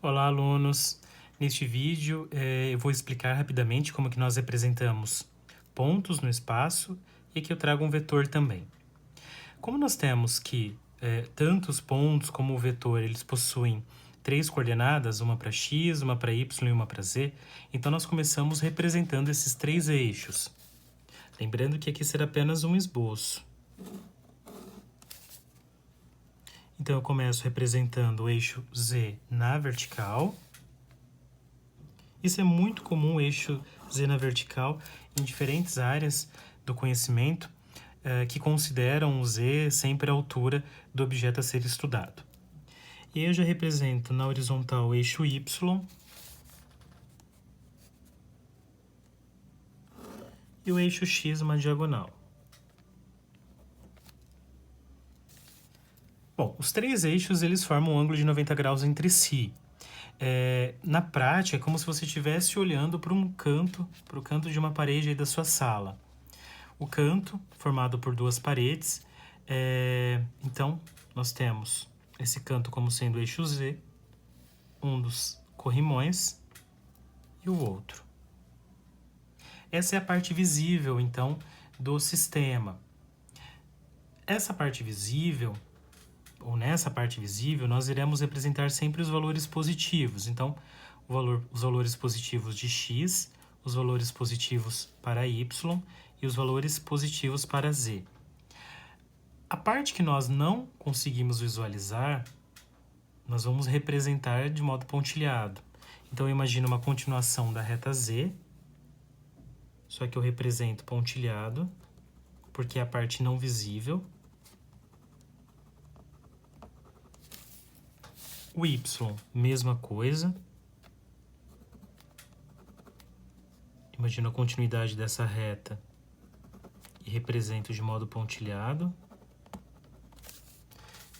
Olá, alunos! Neste vídeo, eu vou explicar rapidamente como que nós representamos pontos no espaço e que eu trago um vetor também. Como nós temos que tanto os pontos como o vetor, eles possuem três coordenadas, uma para x, uma para y e uma para z, então nós começamos representando esses três eixos. Lembrando que aqui será apenas um esboço. Então, eu começo representando o eixo z na vertical. Isso é muito comum, o eixo z na vertical, em diferentes áreas do conhecimento que consideram o z sempre a altura do objeto a ser estudado. E aí eu já represento na horizontal o eixo y e o eixo x uma diagonal. Bom, os três eixos eles formam um ângulo de 90 graus entre si. Na prática, é como se você estivesse olhando para o canto de uma parede aí da sua sala. O canto, formado por duas paredes, então nós temos esse canto como sendo o eixo Z, um dos corrimões e o outro. Essa é a parte visível, então, do sistema. Essa parte visível, ou nessa parte visível, nós iremos representar sempre os valores positivos. Então, os valores positivos de x, os valores positivos para y e os valores positivos para z. A parte que nós não conseguimos visualizar, nós vamos representar de modo pontilhado. Então, eu imagino uma continuação da reta z, só que eu represento pontilhado, porque é a parte não visível. O y, mesma coisa. Imagino a continuidade dessa reta e represento de modo pontilhado.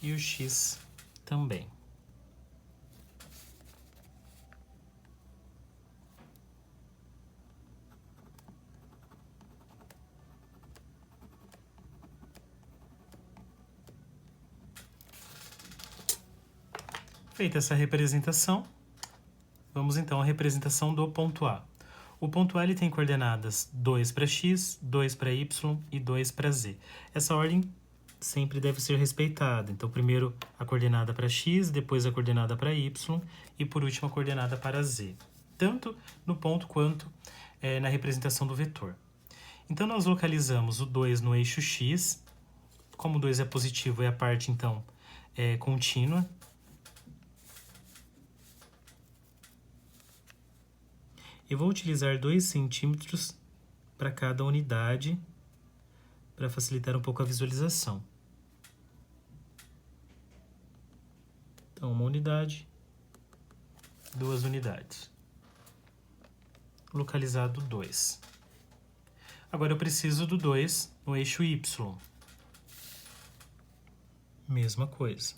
E o x também. Feita essa representação, vamos então à representação do ponto A. O ponto A ele tem coordenadas 2 para x, 2 para y e 2 para z. Essa ordem sempre deve ser respeitada. Então, primeiro a coordenada para x, depois a coordenada para y e, por último, a coordenada para z. Tanto no ponto quanto na representação do vetor. Então, nós localizamos o 2 no eixo x. Como o 2 é positivo, é a parte, então, contínua. Eu vou utilizar 2 centímetros para cada unidade, para facilitar um pouco a visualização. Então, uma unidade, 2 unidades. Localizado 2. Agora eu preciso do 2 no eixo y. Mesma coisa.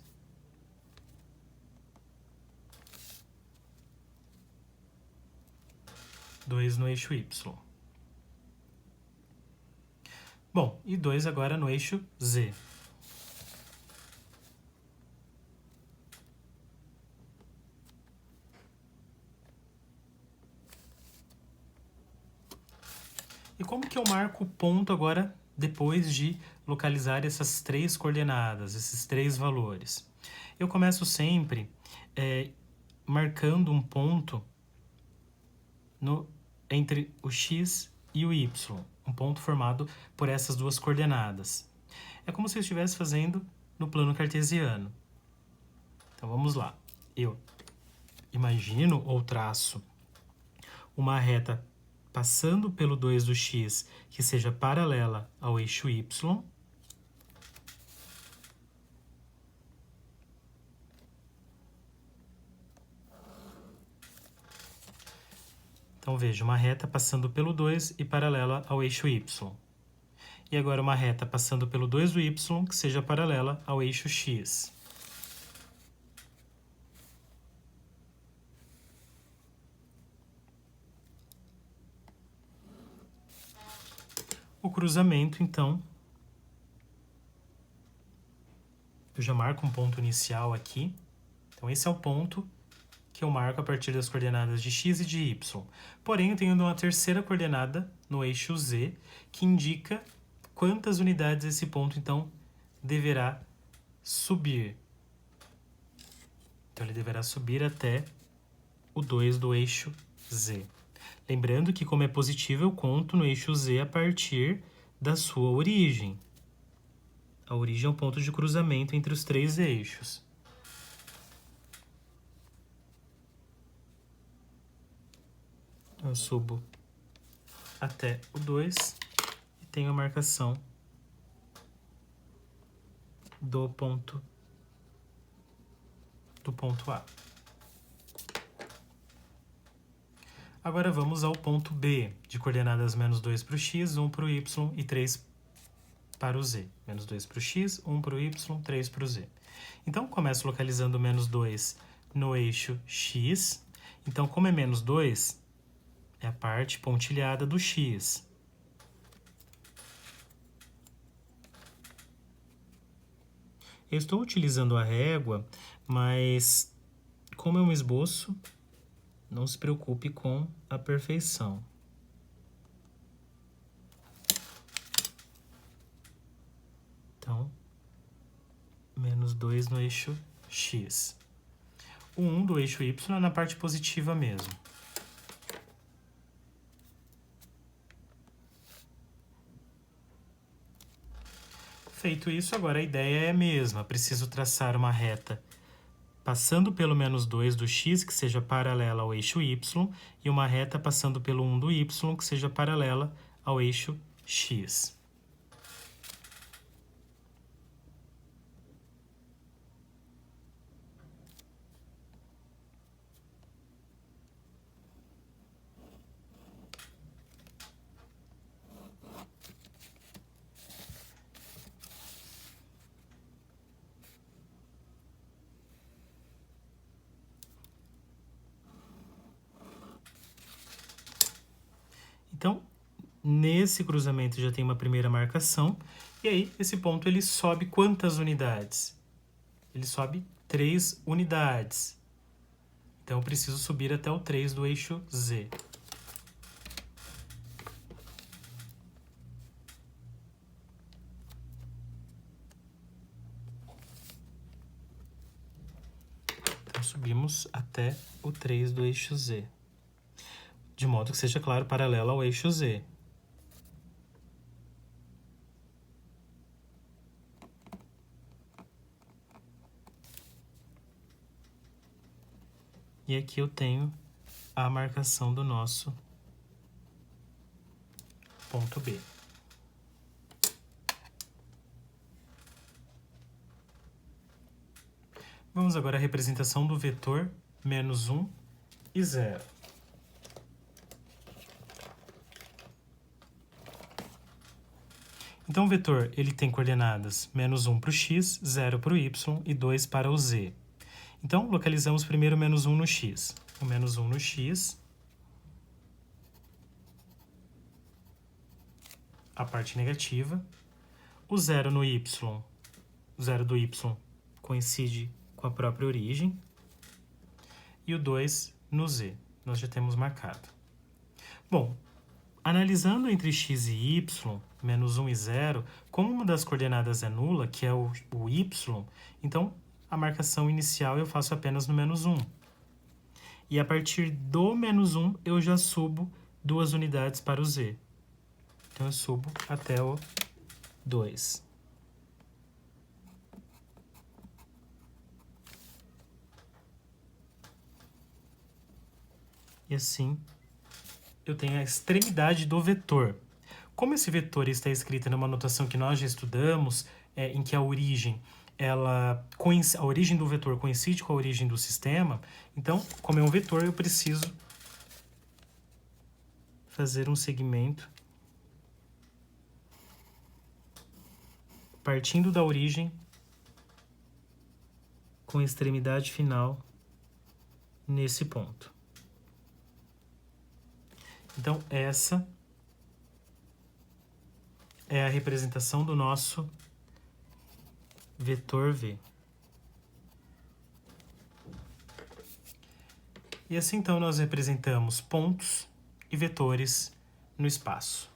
Dois no eixo y. Bom, e 2 agora no eixo z. E como que eu marco o ponto agora, depois de localizar essas três coordenadas, esses três valores? Eu começo sempre marcando um ponto entre o x e o y, um ponto formado por essas duas coordenadas. É como se eu estivesse fazendo no plano cartesiano. Então, vamos lá. Eu imagino ou traço uma reta passando pelo 2 do x que seja paralela ao eixo y. Então, veja, uma reta passando pelo 2 e paralela ao eixo y. E agora uma reta passando pelo 2 do y, que seja paralela ao eixo x. O cruzamento, então, eu já marco um ponto inicial aqui. Então, esse é o ponto que eu marco a partir das coordenadas de x e de y. Porém, eu tenho uma terceira coordenada no eixo z, que indica quantas unidades esse ponto, então, deverá subir. Então, ele deverá subir até o 2 do eixo z. Lembrando que, como é positivo, eu conto no eixo z a partir da sua origem. A origem é o ponto de cruzamento entre os três eixos. Eu subo até o 2 e tenho a marcação do ponto A. Agora vamos ao ponto B, de coordenadas menos 2 para o x, 1 para o y e 3 para o z. Menos 2 para o x, 1 para o y, 3 para o z. Então, começo localizando o menos 2 no eixo x. Então, como é menos 2, é a parte pontilhada do x. Eu estou utilizando a régua, mas como é um esboço, não se preocupe com a perfeição. Então, menos 2 no eixo x. O 1 do eixo y é na parte positiva mesmo. Feito isso, agora a ideia é a mesma. Preciso traçar uma reta passando pelo menos 2 do x, que seja paralela ao eixo y, e uma reta passando pelo 1 do y, que seja paralela ao eixo x. Então, nesse cruzamento já tem uma primeira marcação, e aí esse ponto ele sobe quantas unidades? Ele sobe 3 unidades. Então, eu preciso subir até o 3 do eixo z. Então, subimos até o 3 do eixo z. De modo que seja, claro, paralelo ao eixo z. E aqui eu tenho a marcação do nosso ponto B. Vamos agora à representação do vetor menos 1 e 0. Então, o vetor ele tem coordenadas menos 1 para o x, 0 para o y e 2 para o z. Então, localizamos primeiro o menos 1 no x. O menos 1 no x, a parte negativa. O 0 no y, o 0 do y coincide com a própria origem. E o 2 no z, nós já temos marcado. Bom, analisando entre x e y, menos 1 e 0, como uma das coordenadas é nula, que é o y, então a marcação inicial eu faço apenas no menos 1. E a partir do menos 1, eu já subo 2 unidades para o z. Então, eu subo até o 2. E assim, eu tenho a extremidade do vetor. Como esse vetor está escrito numa notação que nós já estudamos, em que a origem do vetor coincide com a origem do sistema, então, como é um vetor, eu preciso fazer um segmento partindo da origem com extremidade final nesse ponto. Então, essa é a representação do nosso vetor V. E assim então nós representamos pontos e vetores no espaço.